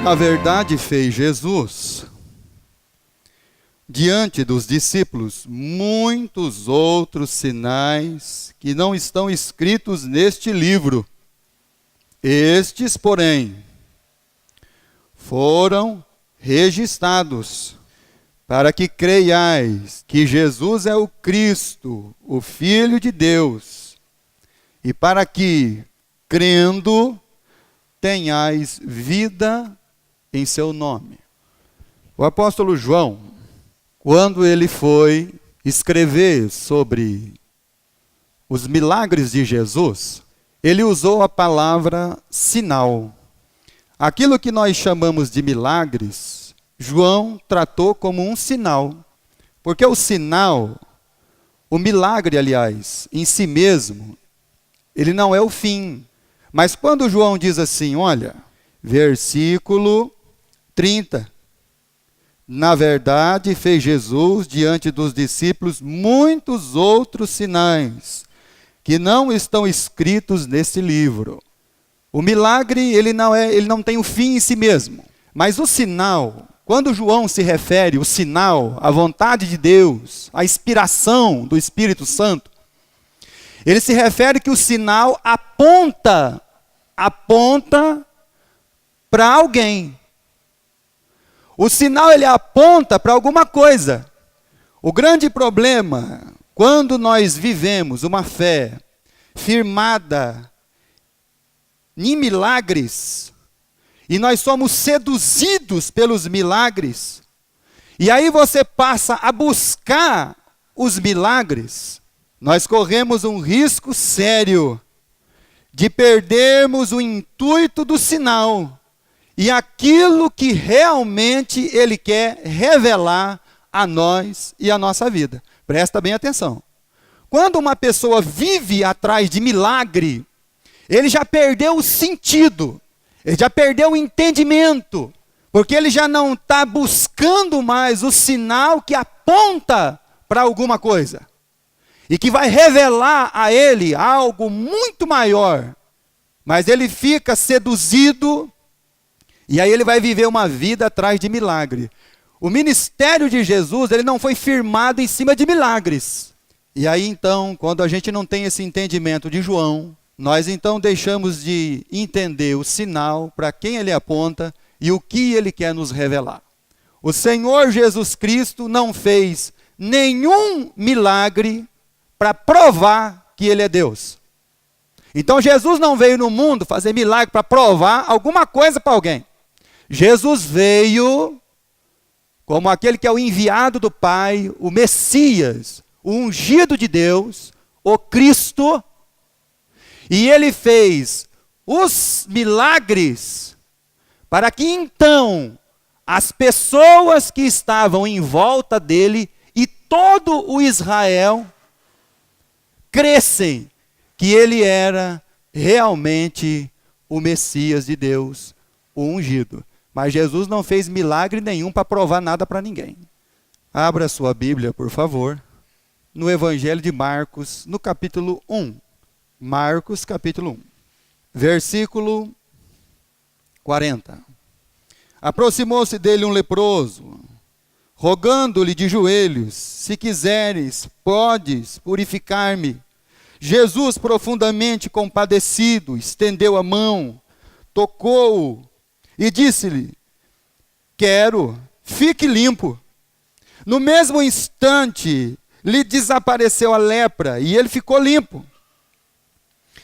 Na verdade, fez Jesus, diante dos discípulos, muitos outros sinais que não estão escritos neste livro. Estes, porém, foram registrados para que creiais que Jesus é o Cristo, o Filho de Deus, e para que, crendo, tenhais vida em seu nome. O apóstolo João, quando ele foi escrever sobre os milagres de Jesus, ele usou a palavra sinal. Aquilo que nós chamamos de milagres, João tratou como um sinal. Porque o sinal, o milagre, aliás, em si mesmo, ele não é o fim. Mas quando João diz assim, olha, versículo 30. Na verdade, fez Jesus diante dos discípulos muitos outros sinais que não estão escritos nesse livro. O milagre, ele não tem o fim em si mesmo. Mas o sinal, quando João se refere, o sinal, a vontade de Deus, a inspiração do Espírito Santo, ele se refere que o sinal aponta para alguém. O sinal, ele aponta para alguma coisa. O grande problema, quando nós vivemos uma fé firmada em milagres, e nós somos seduzidos pelos milagres, e aí você passa a buscar os milagres, nós corremos um risco sério de perdermos o intuito do sinal e aquilo que realmente ele quer revelar a nós e a nossa vida. Presta bem atenção. Quando uma pessoa vive atrás de milagre, ele já perdeu o sentido, ele já perdeu o entendimento, porque ele já não está buscando mais o sinal que aponta para alguma coisa e que vai revelar a ele algo muito maior. Mas ele fica seduzido e aí ele vai viver uma vida atrás de milagre. O ministério de Jesus, ele não foi firmado em cima de milagres. E aí então, quando a gente não tem esse entendimento de João, nós então deixamos de entender o sinal, para quem ele aponta e o que ele quer nos revelar. O Senhor Jesus Cristo não fez nenhum milagre para provar que ele é Deus. Então Jesus não veio no mundo fazer milagre para provar alguma coisa para alguém. Jesus veio como aquele que é o enviado do Pai, o Messias, o ungido de Deus, o Cristo. E ele fez os milagres para que então as pessoas que estavam em volta dele e todo o Israel crescem que ele era realmente o Messias de Deus, o ungido. Mas Jesus não fez milagre nenhum para provar nada para ninguém. Abra sua Bíblia, por favor, no Evangelho de Marcos, no capítulo 1. Marcos, capítulo 1, versículo 40. Aproximou-se dele um leproso, rogando-lhe de joelhos, se quiseres, podes purificar-me. Jesus, profundamente compadecido, estendeu a mão, tocou-o e disse-lhe, quero, fique limpo. No mesmo instante, lhe desapareceu a lepra e ele ficou limpo.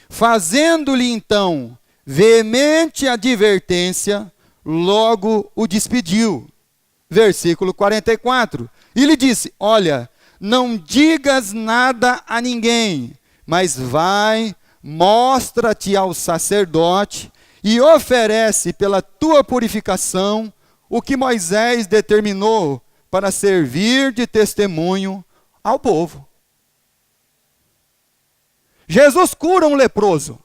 Fazendo-lhe então veemente advertência, logo o despediu. Versículo 44. E lhe disse, olha, não digas nada a ninguém, mas vai, mostra-te ao sacerdote e oferece pela tua purificação o que Moisés determinou para servir de testemunho ao povo. Jesus cura um leproso.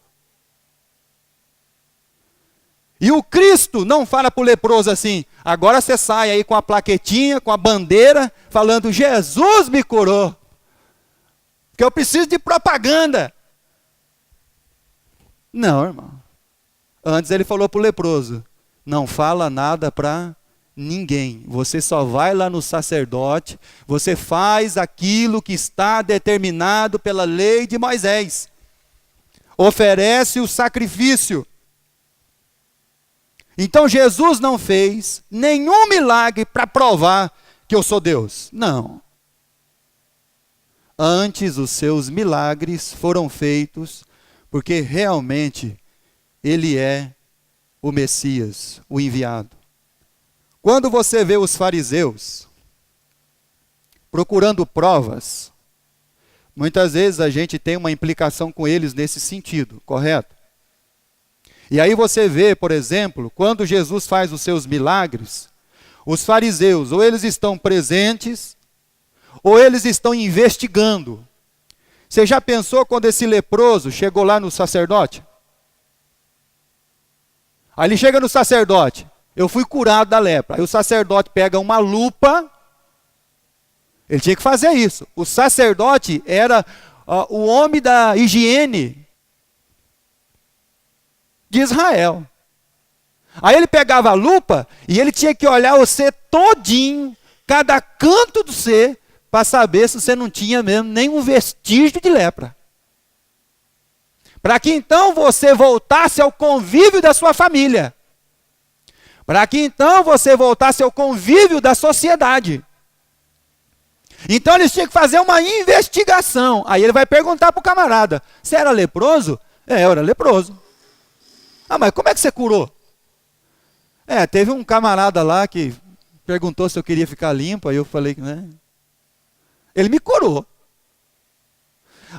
E o Cristo não fala para o leproso assim, agora você sai aí com a plaquetinha, com a bandeira, falando, Jesus me curou. Porque eu preciso de propaganda. Não, irmão. Antes ele falou para o leproso, não fala nada para ninguém. Você só vai lá no sacerdote, você faz aquilo que está determinado pela lei de Moisés. Oferece o sacrifício. Então Jesus não fez nenhum milagre para provar que eu sou Deus. Não. Antes, os seus milagres foram feitos porque realmente ele é o Messias, o enviado. Quando você vê os fariseus procurando provas, muitas vezes a gente tem uma implicação com eles nesse sentido, correto? E aí você vê, por exemplo, quando Jesus faz os seus milagres, os fariseus, ou eles estão presentes, ou eles estão investigando. Você já pensou quando esse leproso chegou lá no sacerdote? Aí ele chega no sacerdote, eu fui curado da lepra. Aí o sacerdote pega uma lupa, ele tinha que fazer isso. O sacerdote era o homem da higiene de Israel. Aí ele pegava a lupa e ele tinha que olhar você todinho, cada canto do você, para saber se você não tinha mesmo nenhum vestígio de lepra. Para que então você voltasse ao convívio da sua família. Para que então você voltasse ao convívio da sociedade. Então eles tinham que fazer uma investigação. Aí ele vai perguntar para o camarada, você era leproso? Eu era leproso. Ah, mas como é que você curou? Teve um camarada lá que perguntou se eu queria ficar limpo, aí eu falei, né? Ele me curou.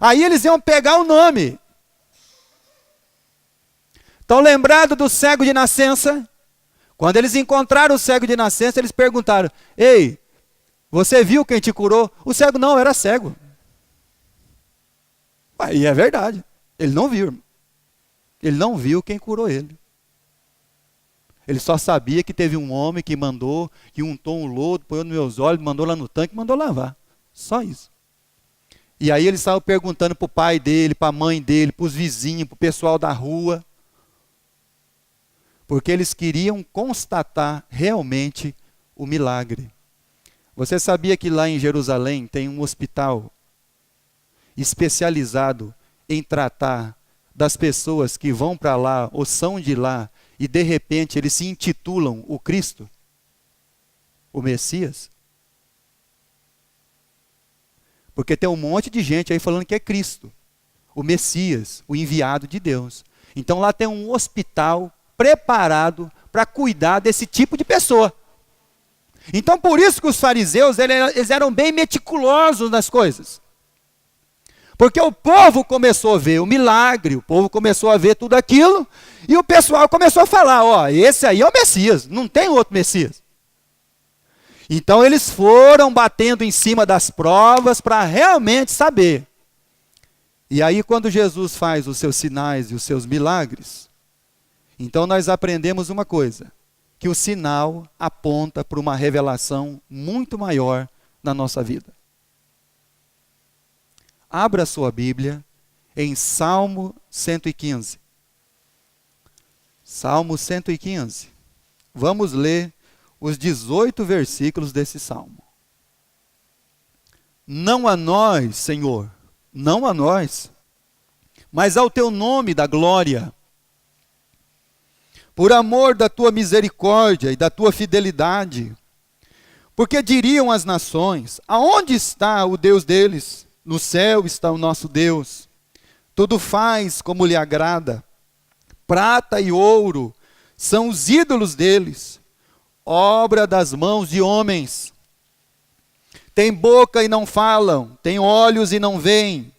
Aí eles iam pegar o nome. Estão lembrados do cego de nascença? Quando eles encontraram o cego de nascença, eles perguntaram, ei, você viu quem te curou? O cego não, era cego. E é verdade, ele não viu, irmão. Ele não viu quem curou ele. Ele só sabia que teve um homem que mandou, que untou um lodo, pôs nos meus olhos, mandou lá no tanque, mandou lavar. Só isso. E aí eles estavam perguntando para o pai dele, para a mãe dele, para os vizinhos, para o pessoal da rua. Porque eles queriam constatar realmente o milagre. Você sabia que lá em Jerusalém tem um hospital especializado em tratar das pessoas que vão para lá ou são de lá e de repente eles se intitulam o Cristo, o Messias? Porque tem um monte de gente aí falando que é Cristo, o Messias, o enviado de Deus. Então lá tem um hospital preparado para cuidar desse tipo de pessoa. Então por isso que os fariseus eles eram bem meticulosos nas coisas. Porque o povo começou a ver o milagre, o povo começou a ver tudo aquilo, e o pessoal começou a falar, esse aí é o Messias, não tem outro Messias. Então eles foram batendo em cima das provas para realmente saber. E aí quando Jesus faz os seus sinais e os seus milagres, então nós aprendemos uma coisa, que o sinal aponta para uma revelação muito maior na nossa vida. Abra sua Bíblia em Salmo 115. Salmo 115. Vamos ler os 18 versículos desse salmo. Não a nós, Senhor, não a nós, mas ao teu nome da glória, por amor da tua misericórdia e da tua fidelidade. Porque diriam as nações, aonde está o Deus deles? No céu está o nosso Deus. Tudo faz como lhe agrada. Prata e ouro são os ídolos deles, obra das mãos de homens. Tem boca e não falam, tem olhos e não veem,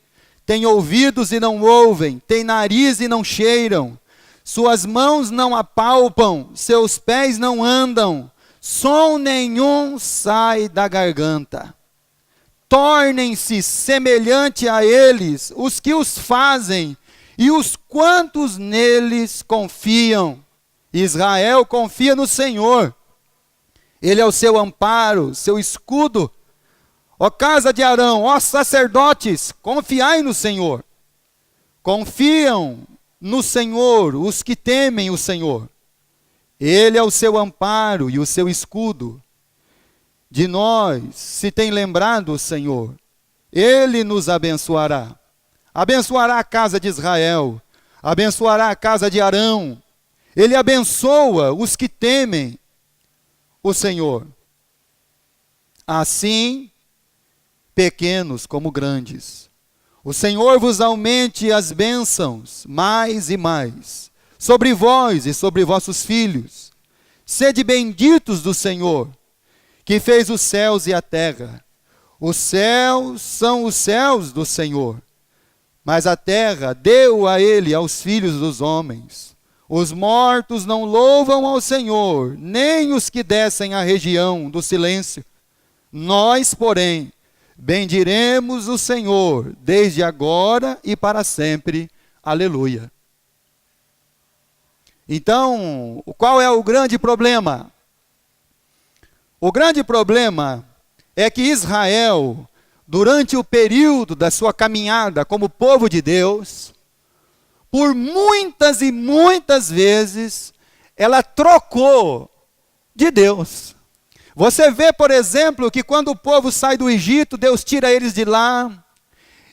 tem ouvidos e não ouvem, tem nariz e não cheiram. Suas mãos não apalpam, seus pés não andam, som nenhum sai da garganta. Tornem-se semelhante a eles os que os fazem e os quantos neles confiam. Israel confia no Senhor. Ele é o seu amparo, seu escudo. Ó casa de Arão, ó sacerdotes, confiai no Senhor. Confiam no Senhor os que temem o Senhor. Ele é o seu amparo e o seu escudo. De nós se tem lembrado o Senhor. Ele nos abençoará. Abençoará a casa de Israel. Abençoará a casa de Arão. Ele abençoa os que temem o Senhor. Assim, pequenos como grandes. O Senhor vos aumente as bênçãos mais e mais, sobre vós e sobre vossos filhos. Sede benditos do Senhor, que fez os céus e a terra. Os céus são os céus do Senhor, mas a terra deu a ele aos filhos dos homens. Os mortos não louvam ao Senhor, nem os que descem à região do silêncio. Nós, porém, bendiremos o Senhor, desde agora e para sempre. Aleluia. Então, qual é o grande problema? O grande problema é que Israel, durante o período da sua caminhada como povo de Deus, por muitas e muitas vezes, ela trocou de Deus. Você vê, por exemplo, que quando o povo sai do Egito, Deus tira eles de lá,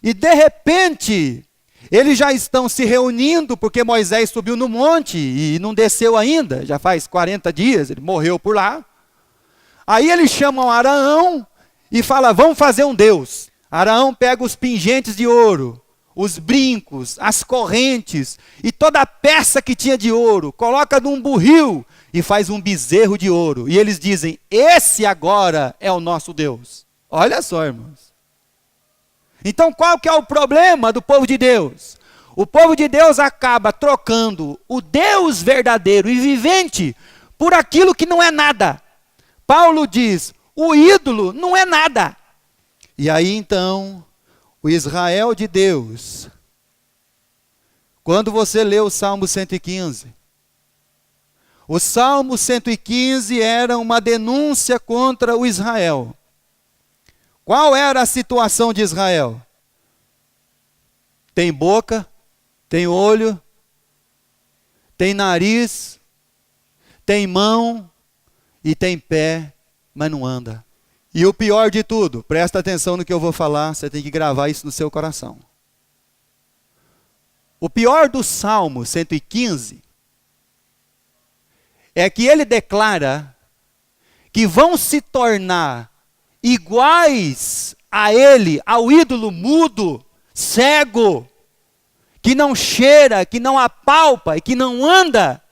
e de repente, eles já estão se reunindo, porque Moisés subiu no monte e não desceu ainda, já faz 40 dias, ele morreu por lá. Aí eles chamam Arão e falam, vamos fazer um Deus. Arão pega os pingentes de ouro, os brincos, as correntes e toda a peça que tinha de ouro, coloca num burril e faz um bezerro de ouro. E eles dizem, esse agora é o nosso Deus. Olha só, irmãos. Então qual que é o problema do povo de Deus? O povo de Deus acaba trocando o Deus verdadeiro e vivente por aquilo que não é nada. Paulo diz, o ídolo não é nada. E aí então, o Israel de Deus, quando você lê o Salmo 115, o Salmo 115 era uma denúncia contra o Israel. Qual era a situação de Israel? Tem boca, tem olho, tem nariz, tem mão e tem pé, mas não anda. E o pior de tudo, presta atenção no que eu vou falar, você tem que gravar isso no seu coração. O pior do Salmo 115 é que ele declara que vão se tornar iguais a ele, ao ídolo mudo, cego, que não cheira, que não apalpa e que não anda,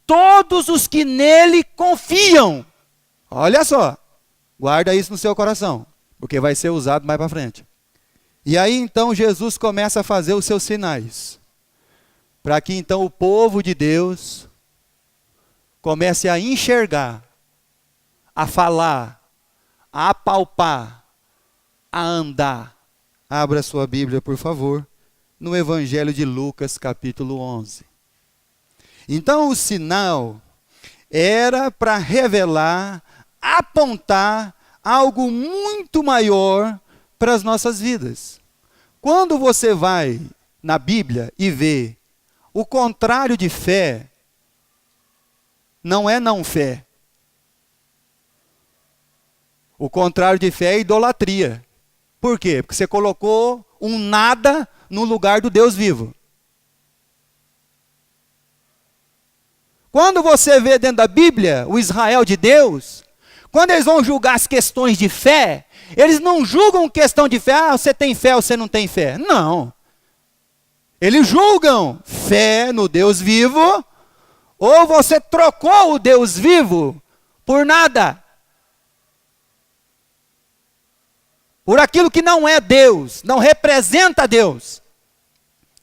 todos os que nele confiam. Olha só, guarda isso no seu coração, porque vai ser usado mais para frente. E aí então Jesus começa a fazer os seus sinais, para que então o povo de Deus comece a enxergar, a falar, a apalpar, a andar. Abra sua Bíblia, por favor, no Evangelho de Lucas, capítulo 11. Então o sinal era para revelar, apontar algo muito maior para as nossas vidas. Quando você vai na Bíblia e vê o contrário de fé, não é não fé. O contrário de fé é idolatria. Por quê? Porque você colocou um nada no lugar do Deus vivo. Quando você vê dentro da Bíblia o Israel de Deus, quando eles vão julgar as questões de fé, eles não julgam questão de fé, você tem fé ou você não tem fé. Não. Eles julgam fé no Deus vivo, ou você trocou o Deus vivo por nada. Por aquilo que não é Deus, não representa Deus.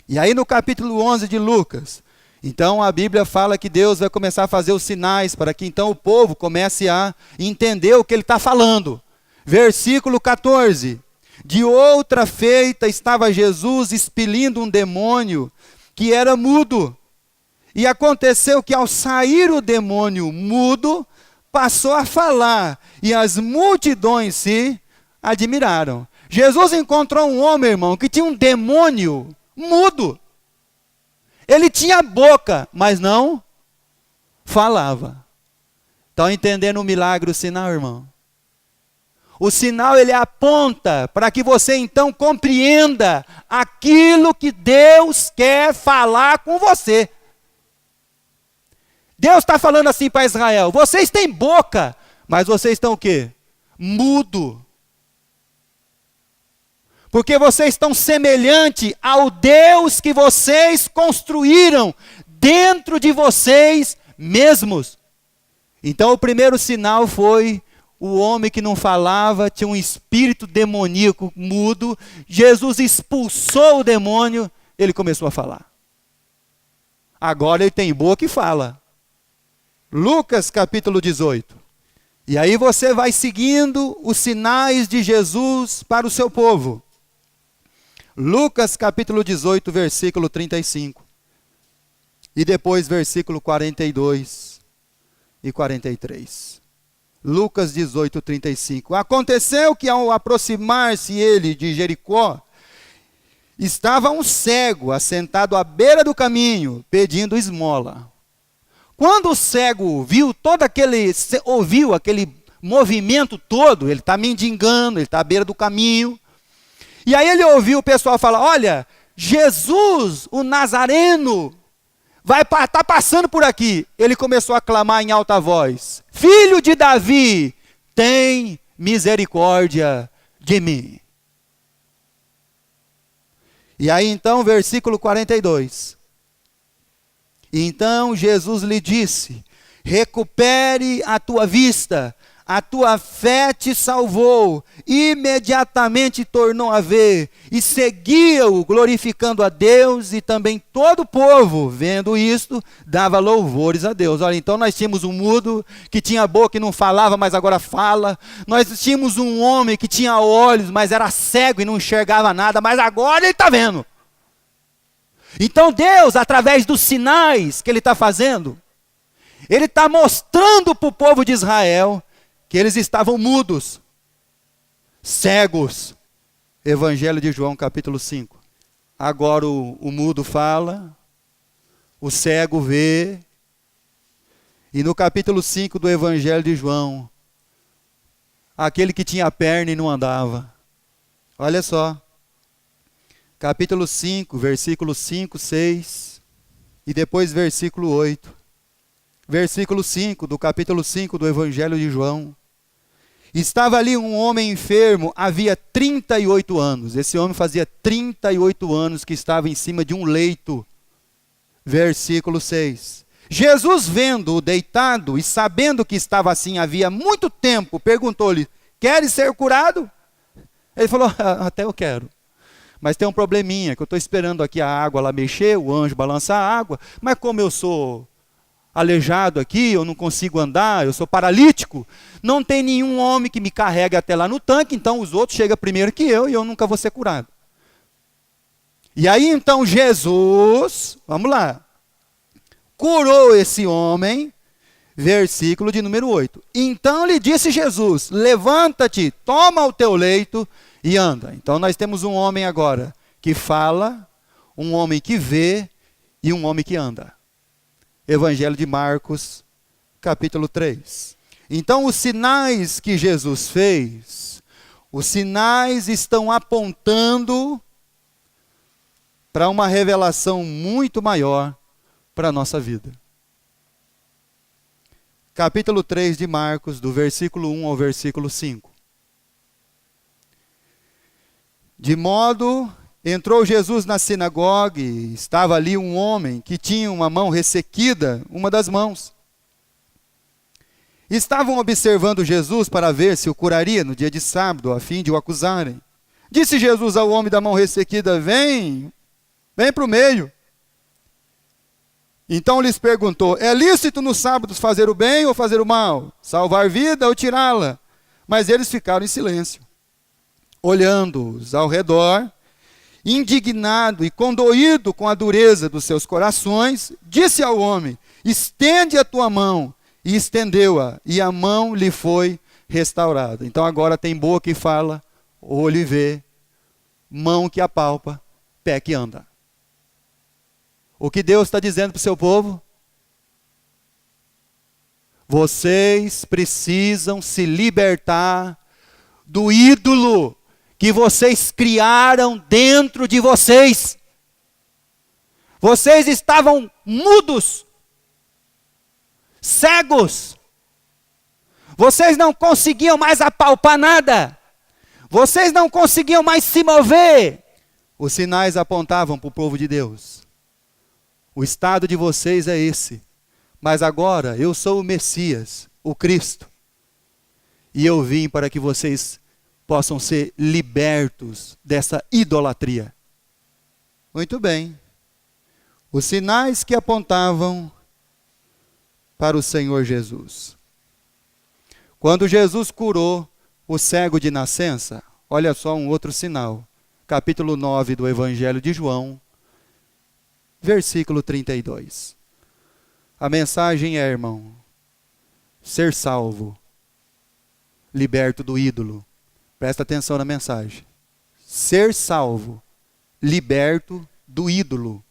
E aí no capítulo 11 de Lucas, então a Bíblia fala que Deus vai começar a fazer os sinais para que então o povo comece a entender o que ele está falando. Versículo 14. De outra feita estava Jesus expelindo um demônio que era mudo. E aconteceu que ao sair o demônio mudo, passou a falar, e as multidões se admiraram. Jesus encontrou um homem, irmão, que tinha um demônio mudo. Ele tinha boca, mas não falava. Estão entendendo o milagre, o sinal, irmão? O sinal, ele aponta para que você então compreenda aquilo que Deus quer falar com você. Deus está falando assim para Israel: vocês têm boca, mas vocês estão o quê? Mudo. Porque vocês estão semelhante ao Deus que vocês construíram dentro de vocês mesmos. Então o primeiro sinal foi o homem que não falava, tinha um espírito demoníaco mudo. Jesus expulsou o demônio, ele começou a falar. Agora ele tem boca e fala. Lucas capítulo 18. E aí você vai seguindo os sinais de Jesus para o seu povo. Lucas capítulo 18, versículo 35. E depois versículo 42 e 43. Lucas 18, 35. Aconteceu que ao aproximar-se ele de Jericó, estava um cego assentado à beira do caminho, pedindo esmola. Quando o cego ouviu aquele movimento todo, ele está mendigando, ele está à beira do caminho. E aí ele ouviu o pessoal falar: olha, Jesus, o Nazareno, vai estar passando por aqui. Ele começou a clamar em alta voz: Filho de Davi, tem misericórdia de mim. E aí então, versículo 42. Então Jesus lhe disse: recupere a tua vista, a tua fé te salvou. Imediatamente tornou a ver e seguia-o, glorificando a Deus, e também todo o povo, vendo isto, dava louvores a Deus. Olha, então nós tínhamos um mudo que tinha boca e não falava, mas agora fala. Nós tínhamos um homem que tinha olhos, mas era cego e não enxergava nada, mas agora ele está vendo. Então Deus, através dos sinais que ele está fazendo, ele está mostrando para o povo de Israel que eles estavam mudos, cegos. Evangelho de João, capítulo 5. Agora o mudo fala, o cego vê. E no capítulo 5 do Evangelho de João, aquele que tinha perna e não andava. Olha só. Capítulo 5, versículo 5, 6. E depois versículo 8. Versículo 5 do capítulo 5 do Evangelho de João. Estava ali um homem enfermo, havia 38 anos. Esse homem fazia 38 anos que estava em cima de um leito. Versículo 6. Jesus, vendo-o deitado e sabendo que estava assim havia muito tempo, perguntou-lhe: queres ser curado? Ele falou: até eu quero. Mas tem um probleminha, que eu estou esperando aqui a água lá mexer, o anjo balançar a água. Mas como eu sou aleijado aqui, eu não consigo andar, eu sou paralítico, não tem nenhum homem que me carregue até lá no tanque, então os outros chegam primeiro que eu e eu nunca vou ser curado. E aí então Jesus, vamos lá, curou esse homem, versículo de número 8. Então lhe disse Jesus: levanta-te, toma o teu leito e anda. Então nós temos um homem agora que fala, um homem que vê e um homem que anda. Evangelho de Marcos, capítulo 3. Então os sinais que Jesus fez, os sinais estão apontando para uma revelação muito maior para a nossa vida. Capítulo 3 de Marcos, do versículo 1 ao versículo 5. De modo, entrou Jesus na sinagoga e estava ali um homem que tinha uma mão ressequida, uma das mãos. Estavam observando Jesus para ver se o curaria no dia de sábado, a fim de o acusarem. Disse Jesus ao homem da mão ressequida: vem para o meio. Então lhes perguntou: é lícito nos sábados fazer o bem ou fazer o mal? Salvar vida ou tirá-la? Mas eles ficaram em silêncio. Olhando-os ao redor, indignado e condoído com a dureza dos seus corações, disse ao homem: estende a tua mão. E estendeu-a, e a mão lhe foi restaurada. Então agora tem boca que fala, olho e vê, mão que apalpa, pé que anda. O que Deus está dizendo para o seu povo? Vocês precisam se libertar do ídolo que vocês criaram dentro de vocês. Vocês estavam mudos, cegos. Vocês não conseguiam mais apalpar nada. Vocês não conseguiam mais se mover. Os sinais apontavam para o povo de Deus. O estado de vocês é esse. Mas agora eu sou o Messias, o Cristo. E eu vim para que vocês possam ser libertos dessa idolatria. Muito bem. Os sinais que apontavam para o Senhor Jesus. Quando Jesus curou o cego de nascença, olha só um outro sinal. Capítulo 9 do Evangelho de João, versículo 32. A mensagem é, irmão, ser salvo, liberto do ídolo. Presta atenção na mensagem. Ser salvo, liberto do ídolo.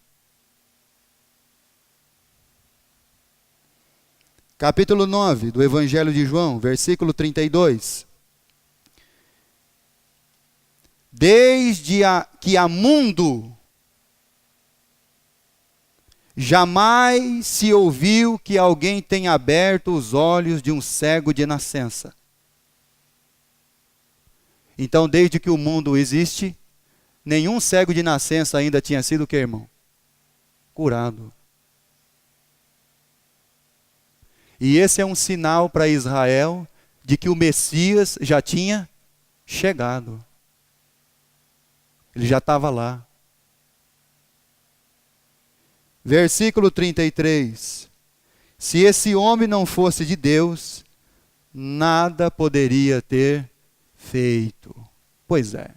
Capítulo 9 do Evangelho de João, versículo 32. Desde que há mundo, jamais se ouviu que alguém tenha aberto os olhos de um cego de nascença. Então, desde que o mundo existe, nenhum cego de nascença ainda tinha sido o que, irmão? Curado. E esse é um sinal para Israel de que o Messias já tinha chegado. Ele já estava lá. Versículo 33. Se esse homem não fosse de Deus, nada poderia ter feito. Pois é.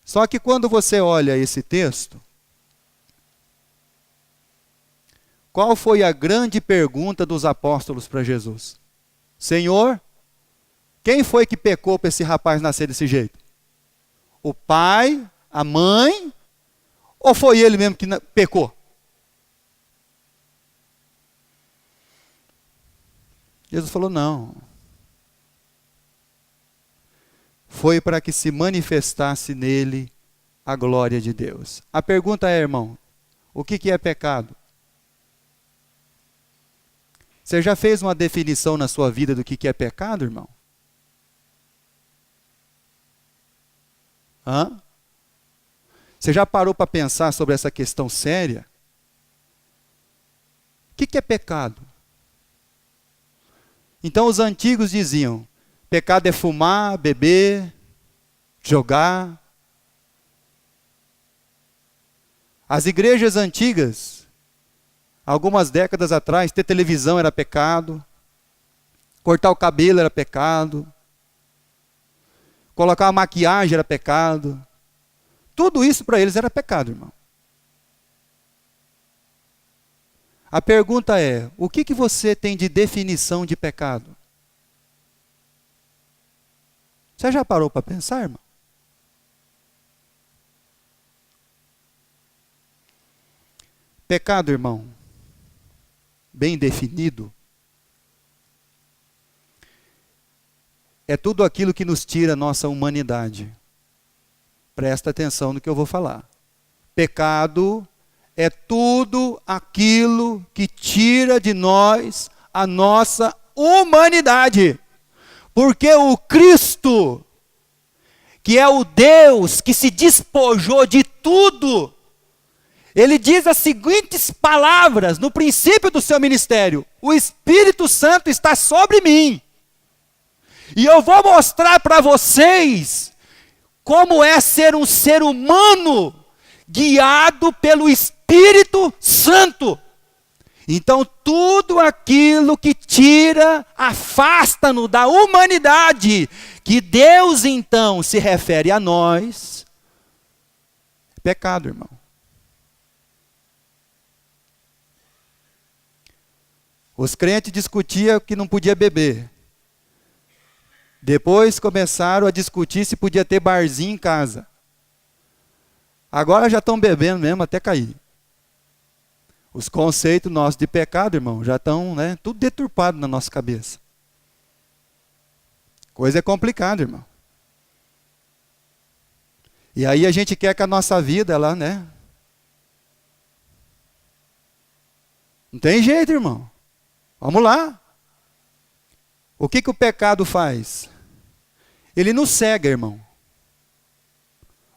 Só que quando você olha esse texto, qual foi a grande pergunta dos apóstolos para Jesus? Senhor, quem foi que pecou para esse rapaz nascer desse jeito? O pai, a mãe, ou foi ele mesmo que pecou? Jesus falou, não. Foi para que se manifestasse nele a glória de Deus. A pergunta é, irmão, o que é pecado? Você já fez uma definição na sua vida do que é pecado, irmão? Hã? Você já parou para pensar sobre essa questão séria? O que é pecado? Então os antigos diziam, pecado é fumar, beber, jogar. As igrejas antigas, algumas décadas atrás, ter televisão era pecado, cortar o cabelo era pecado, colocar uma maquiagem era pecado. Tudo isso para eles era pecado, irmão. A pergunta é, o que você tem de definição de pecado? Você já parou para pensar, irmão? Pecado, irmão, bem definido, é tudo aquilo que nos tira a nossa humanidade. Presta atenção no que eu vou falar. Pecado é tudo aquilo que tira de nós a nossa humanidade. Porque o Cristo, que é o Deus que se despojou de tudo, ele diz as seguintes palavras no princípio do seu ministério: o Espírito Santo está sobre mim. E eu vou mostrar para vocês como é ser um ser humano guiado pelo Espírito Santo. Então, tudo aquilo que tira, afasta-nos da humanidade, que Deus então se refere a nós, é pecado, irmão. Os crentes discutiam que não podia beber. Depois começaram a discutir se podia ter barzinho em casa. Agora já estão bebendo mesmo até cair. Os conceitos nossos de pecado, irmão, já estão, né, tudo deturpado na nossa cabeça. Coisa é complicada, irmão. E aí a gente quer que a nossa vida, ela, né? Não tem jeito, irmão. Vamos lá. O que o pecado faz? Ele nos cega, irmão.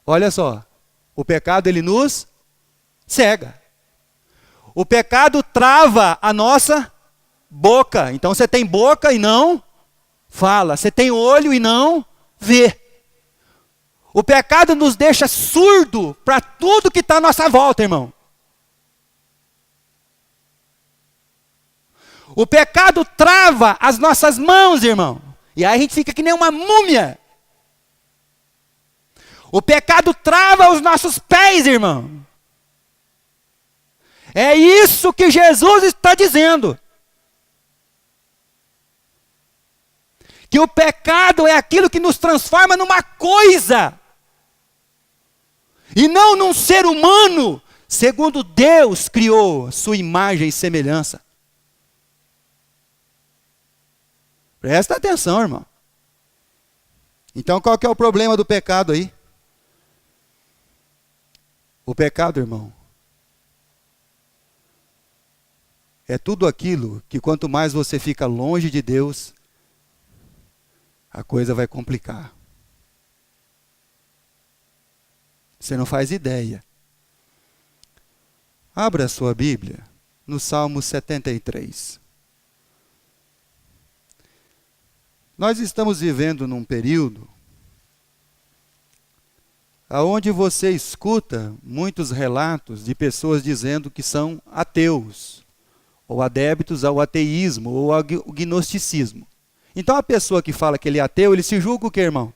Olha só. O pecado, ele nos cega. O pecado trava a nossa boca. Então você tem boca e não fala. Você tem olho e não vê. O pecado nos deixa surdo para tudo que está à nossa volta, irmão. O pecado trava as nossas mãos, irmão. E aí a gente fica que nem uma múmia. O pecado trava os nossos pés, irmão. É isso que Jesus está dizendo. Que o pecado é aquilo que nos transforma numa coisa. E não num ser humano, segundo Deus criou sua imagem e semelhança. Presta atenção, irmão. Então qual que é o problema do pecado aí? O pecado, irmão, é tudo aquilo que quanto mais você fica longe de Deus, a coisa vai complicar. Você não faz ideia. Abra a sua Bíblia no Salmo 73. Nós estamos vivendo num período onde você escuta muitos relatos de pessoas dizendo que são ateus, ou adeptos ao ateísmo, ou ao gnosticismo. Então a pessoa que fala que ele é ateu, ele se julga o quê, irmão?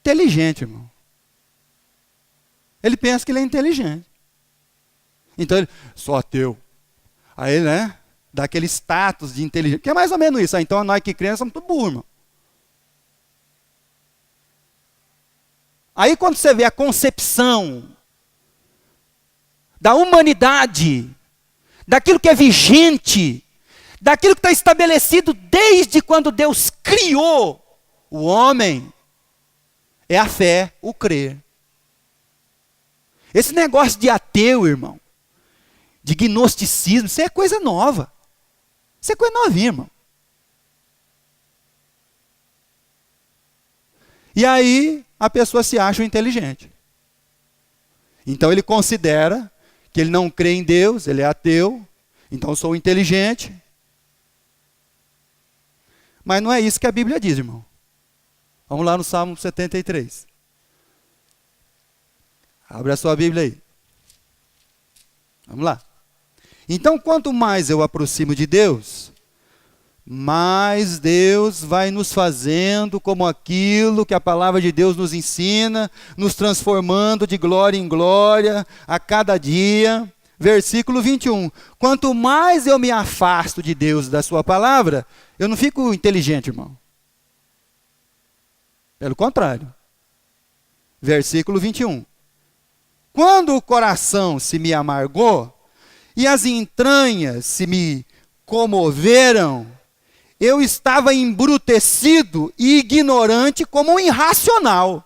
Inteligente, irmão. Ele pensa que ele é inteligente. Então ele, sou ateu. Aí, né, dá aquele status de inteligente, que é mais ou menos isso. Então nós que cremos somos tudo burro, irmão. Aí quando você vê a concepção da humanidade, daquilo que é vigente, daquilo que está estabelecido desde quando Deus criou o homem, é a fé, o crer. Esse negócio de ateu, irmão, de gnosticismo, isso é coisa nova. Isso é coisa novinha, irmão. E aí a pessoa se acha inteligente. Então ele considera que ele não crê em Deus, ele é ateu, então eu sou inteligente. Mas não é isso que a Bíblia diz, irmão. Vamos lá no Salmo 73. Abre a sua Bíblia aí. Vamos lá. Então, quanto mais eu aproximo de Deus, mais Deus vai nos fazendo como aquilo que a palavra de Deus nos ensina, nos transformando de glória em glória a cada dia. Versículo 21. Quanto mais eu me afasto de Deus e da sua palavra, eu não fico inteligente, irmão. Pelo contrário. Versículo 21. Quando o coração se me amargou e as entranhas se me comoveram, eu estava embrutecido e ignorante como um irracional.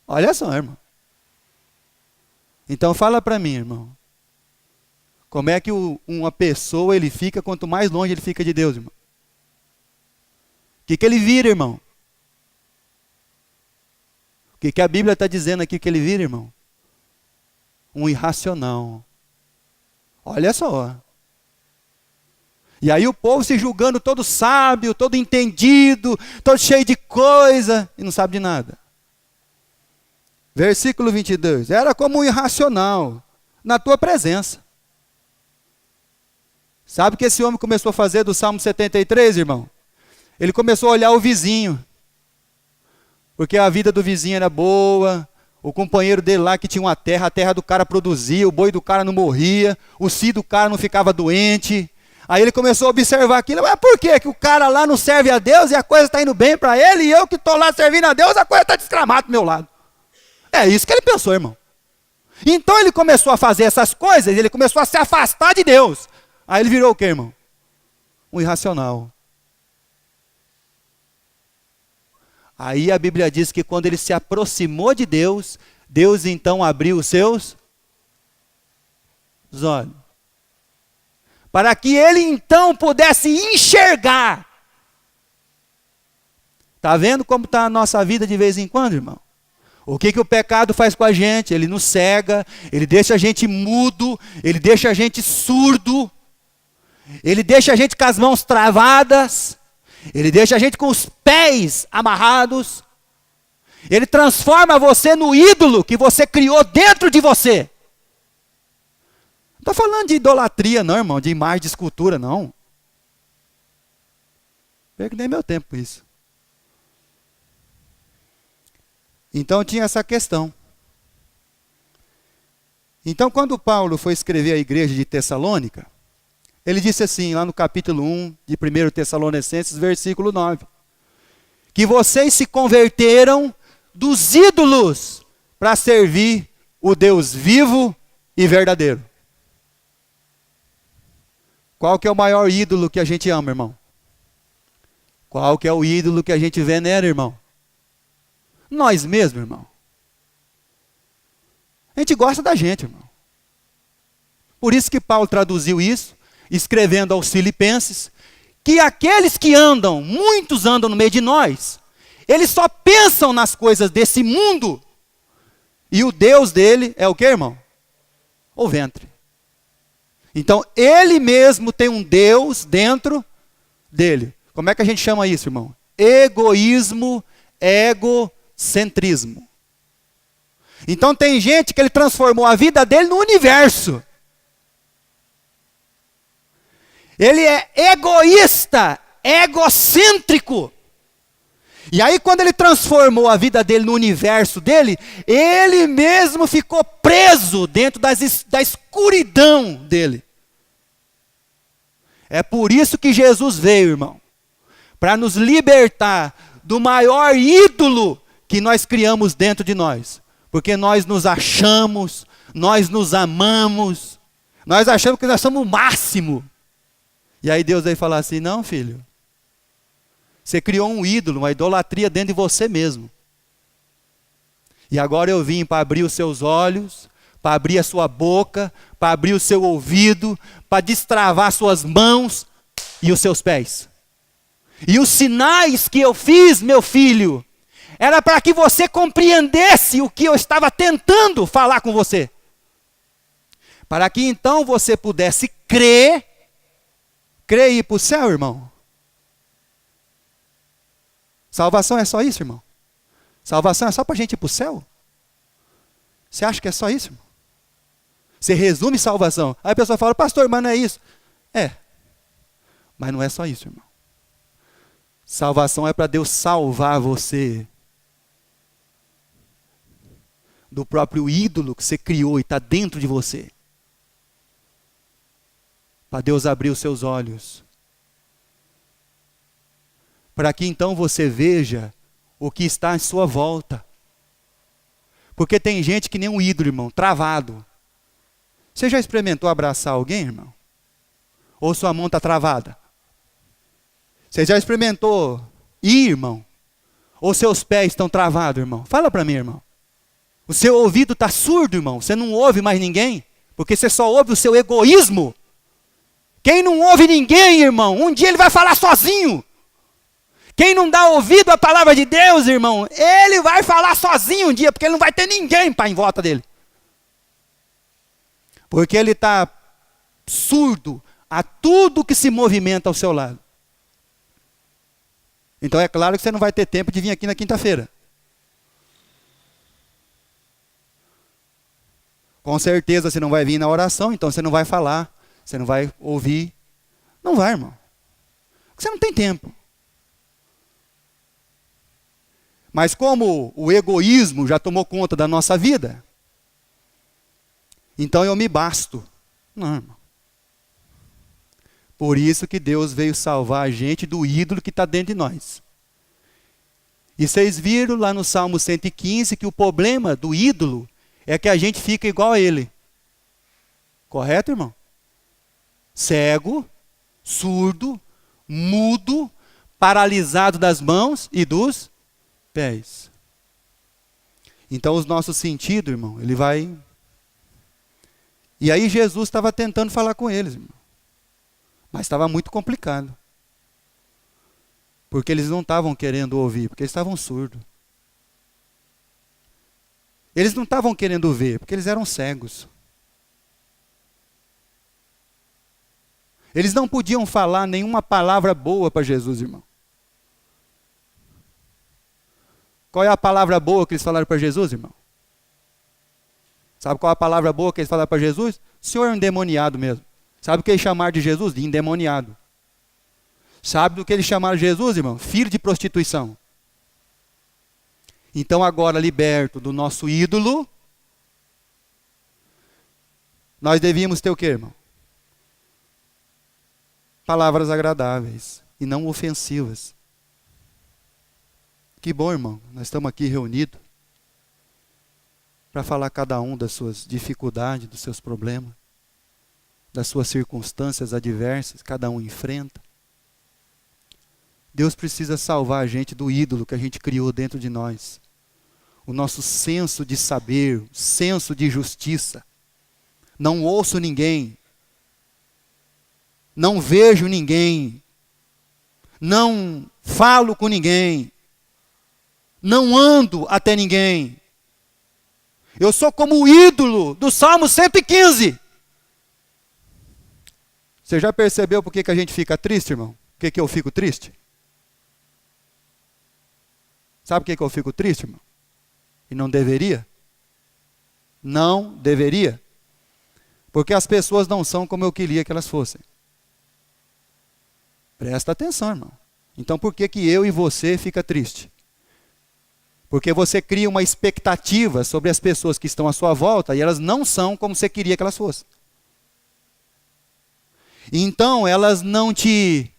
Olha só, irmão. Então fala para mim, irmão. Como é que uma pessoa ele fica quanto mais longe ele fica de Deus, irmão? O que ele vira, irmão? O que a Bíblia está dizendo aqui que ele vira, irmão? Um irracional. Olha só. E aí o povo se julgando todo sábio, todo entendido, todo cheio de coisa, e não sabe de nada. Versículo 22. Era como um irracional na tua presença. Sabe o que esse homem começou a fazer do Salmo 73, irmão? Ele começou a olhar o vizinho. Porque a vida do vizinho era boa, o companheiro dele lá que tinha uma terra, a terra do cara produzia, o boi do cara não morria, o cio do cara não ficava doente. Aí ele começou a observar aquilo, mas por que o cara lá não serve a Deus e a coisa está indo bem para ele, e eu que estou lá servindo a Deus, a coisa está descramada do meu lado. É isso que ele pensou, irmão. Então ele começou a fazer essas coisas, ele começou a se afastar de Deus. Aí ele virou o quê, irmão? Um irracional. Aí a Bíblia diz que quando ele se aproximou de Deus, Deus então abriu os seus olhos. Para que ele então pudesse enxergar. Está vendo como está a nossa vida de vez em quando, irmão? O que o pecado faz com a gente? Ele nos cega, ele deixa a gente mudo, ele deixa a gente surdo, ele deixa a gente com as mãos travadas, ele deixa a gente com os pés amarrados, ele transforma você no ídolo que você criou dentro de você. Não estou falando de idolatria não, irmão, de imagem de escultura não. Perco nem meu tempo com isso. Então tinha essa questão. Então quando Paulo foi escrever à igreja de Tessalônica, ele disse assim, lá no capítulo 1 de 1 Tessalonicenses, versículo 9, que vocês se converteram dos ídolos para servir o Deus vivo e verdadeiro. Qual que é o maior ídolo que a gente ama, irmão? Qual que é o ídolo que a gente venera, irmão? Nós mesmos, irmão. A gente gosta da gente, irmão. Por isso que Paulo traduziu isso, escrevendo aos Filipenses, que aqueles que andam, muitos andam no meio de nós, eles só pensam nas coisas desse mundo, e o Deus dele é o que, irmão? O ventre. Então, ele mesmo tem um Deus dentro dele. Como é que a gente chama isso, irmão? Egoísmo, egocentrismo. Então tem gente que ele transformou a vida dele no universo. Ele é egoísta, egocêntrico. E aí quando ele transformou a vida dele no universo dele, ele mesmo ficou preso dentro da escuridão dele. É por isso que Jesus veio, irmão. Para nos libertar do maior ídolo que nós criamos dentro de nós. Porque nós nos achamos, nós nos amamos, nós achamos que nós somos o máximo. E aí Deus veio falar assim, não, filho. Você criou um ídolo, uma idolatria dentro de você mesmo. E agora eu vim para abrir os seus olhos, para abrir a sua boca, para abrir o seu ouvido, para destravar suas mãos e os seus pés. E os sinais que eu fiz, meu filho, era para que você compreendesse o que eu estava tentando falar com você. Para que então você pudesse crer e ir para o céu, irmão. Salvação é só isso, irmão? Salvação é só para a gente ir para o céu? Você acha que é só isso, irmão? Você resume salvação. Aí a pessoa fala, pastor, mas não é isso. É, mas não é só isso, irmão. Salvação é para Deus salvar você do próprio ídolo que você criou e está dentro de você. Para Deus abrir os seus olhos. Para que então você veja o que está em sua volta. Porque tem gente que nem um ídolo, irmão, travado. Você já experimentou abraçar alguém, irmão? Ou sua mão está travada? Você já experimentou ir, irmão? Ou seus pés estão travados, irmão? Fala para mim, irmão. O seu ouvido está surdo, irmão. Você não ouve mais ninguém? Porque você só ouve o seu egoísmo. Quem não ouve ninguém, irmão, um dia ele vai falar sozinho. Quem não dá ouvido à palavra de Deus, irmão, ele vai falar sozinho um dia, porque ele não vai ter ninguém para em volta dele. Porque ele está surdo a tudo que se movimenta ao seu lado. Então é claro que você não vai ter tempo de vir aqui na quinta-feira. Com certeza você não vai vir na oração, então você não vai falar, você não vai ouvir. Não vai, irmão. Porque você não tem tempo. Mas como o egoísmo já tomou conta da nossa vida, então eu me basto. Não, irmão. Por isso que Deus veio salvar a gente do ídolo que está dentro de nós. E vocês viram lá no Salmo 115 que o problema do ídolo é que a gente fica igual a ele. Correto, irmão? Cego, surdo, mudo, paralisado das mãos e dos pés. Então os nossos sentidos, irmão, ele vai... E aí Jesus estava tentando falar com eles, irmão. Mas estava muito complicado. Porque eles não estavam querendo ouvir, porque eles estavam surdos. Eles não estavam querendo ver, porque eles eram cegos. Eles não podiam falar nenhuma palavra boa para Jesus, irmão. Qual é a palavra boa que eles falaram para Jesus, irmão? Sabe qual é a palavra boa que eles falaram para Jesus? O senhor é um endemoniado mesmo. Sabe o que eles chamaram de Jesus? De endemoniado. Sabe do que eles chamaram de Jesus, irmão? Filho de prostituição. Então agora, liberto do nosso ídolo, nós devíamos ter o quê, irmão? Palavras agradáveis e não ofensivas. Que bom, irmão, nós estamos aqui reunidos para falar cada um das suas dificuldades, dos seus problemas, das suas circunstâncias adversas, cada um enfrenta. Deus precisa salvar a gente do ídolo que a gente criou dentro de nós. O nosso senso de saber, senso de justiça. Não ouço ninguém. Não vejo ninguém. Não falo com ninguém. Não ando até ninguém. Eu sou como o ídolo do Salmo 115. Você já percebeu por que a gente fica triste, irmão? Por que eu fico triste? Sabe por que eu fico triste, irmão? E não deveria? Não deveria. Porque as pessoas não são como eu queria que elas fossem. Presta atenção, irmão. Então por que eu e você fica triste? Porque você cria uma expectativa sobre as pessoas que estão à sua volta e elas não são como você queria que elas fossem. Então elas não te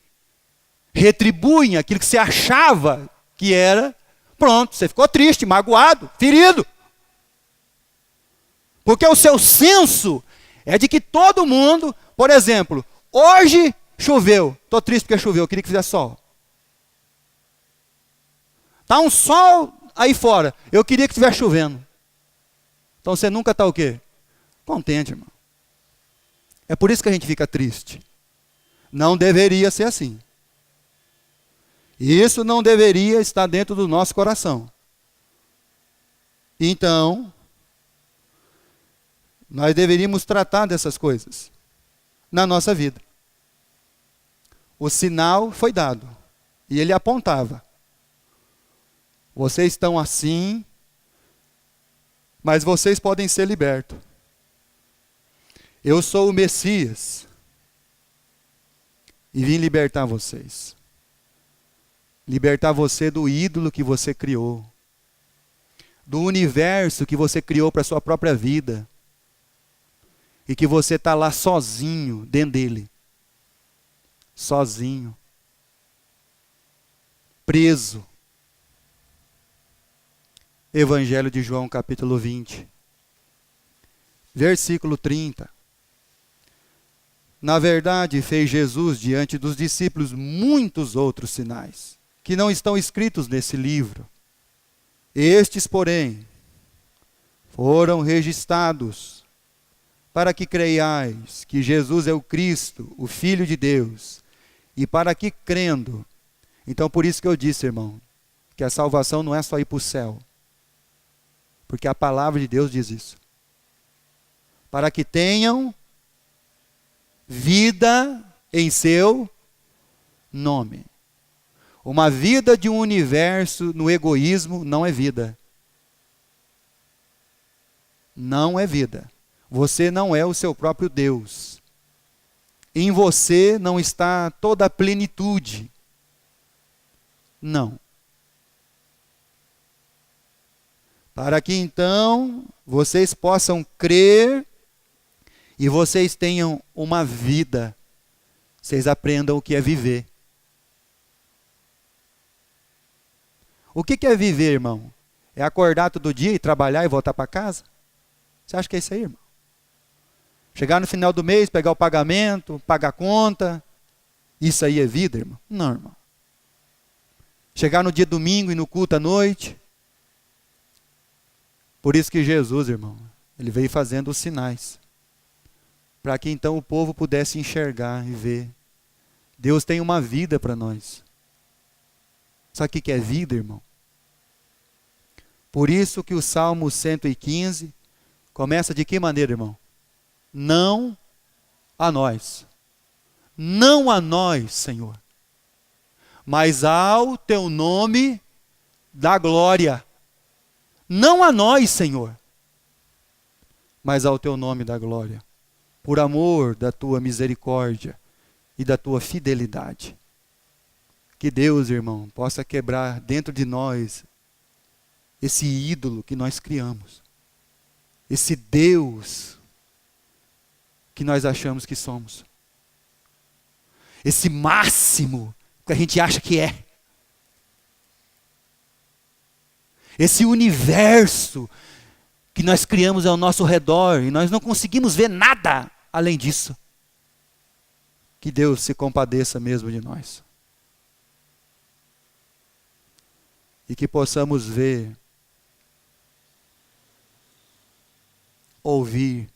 retribuem aquilo que você achava que era. Pronto, você ficou triste, magoado, ferido. Porque o seu senso é de que todo mundo, por exemplo, hoje choveu. Estou triste porque choveu, eu queria que fizesse sol. Está um sol aí fora, eu queria que estivesse chovendo. Então você nunca está o quê? Contente, irmão. É por isso que a gente fica triste. Não deveria ser assim. Isso não deveria estar dentro do nosso coração. Então, nós deveríamos tratar dessas coisas na nossa vida. O sinal foi dado e ele apontava. Vocês estão assim, mas vocês podem ser libertos. Eu sou o Messias e vim libertar vocês. Libertar você do ídolo que você criou. Do universo que você criou para a sua própria vida. E que você está lá sozinho dentro dele. Sozinho. Preso. Evangelho de João, capítulo 20. Versículo 30. Na verdade, fez Jesus diante dos discípulos muitos outros sinais, que não estão escritos nesse livro. Estes, porém, foram registrados para que creiais que Jesus é o Cristo, o Filho de Deus, e para que crendo. Então, por isso que eu disse, irmão, que a salvação não é só ir para o céu, porque a palavra de Deus diz isso. Para que tenham vida em seu nome. Uma vida de um universo no egoísmo não é vida. Não é vida. Você não é o seu próprio Deus. Em você não está toda a plenitude. Não. Para que então vocês possam crer e vocês tenham uma vida. Vocês aprendam o que é viver. O que é viver, irmão? É acordar todo dia e trabalhar e voltar para casa? Você acha que é isso aí, irmão? Chegar no final do mês, pegar o pagamento, pagar a conta, isso aí é vida, irmão? Não, irmão. Chegar no dia domingo e no culto à noite. Por isso que Jesus, irmão, ele veio fazendo os sinais. Para que então o povo pudesse enxergar e ver. Deus tem uma vida para nós. Sabe o que é vida, irmão? Por isso que o Salmo 115 começa de que maneira, irmão? Não a nós. Não a nós, Senhor. Mas ao teu nome da glória. Não a nós, Senhor. Mas ao teu nome da glória. Por amor da tua misericórdia e da tua fidelidade. Que Deus, irmão, possa quebrar dentro de nós esse ídolo que nós criamos. Esse Deus que nós achamos que somos. Esse máximo que a gente acha que é. Esse universo que nós criamos ao nosso redor e nós não conseguimos ver nada além disso. Que Deus se compadeça mesmo de nós. E que possamos ver, ouvir,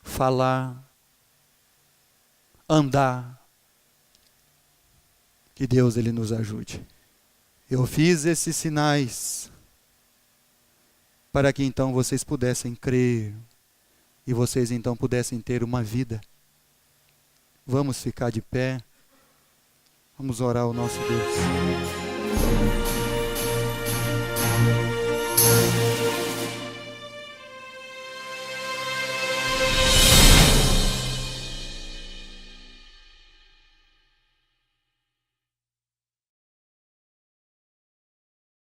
falar, andar. Que Deus ele nos ajude. Eu fiz esses sinais para que então vocês pudessem crer e vocês então pudessem ter uma vida. Vamos ficar de pé. Vamos orar ao nosso Deus.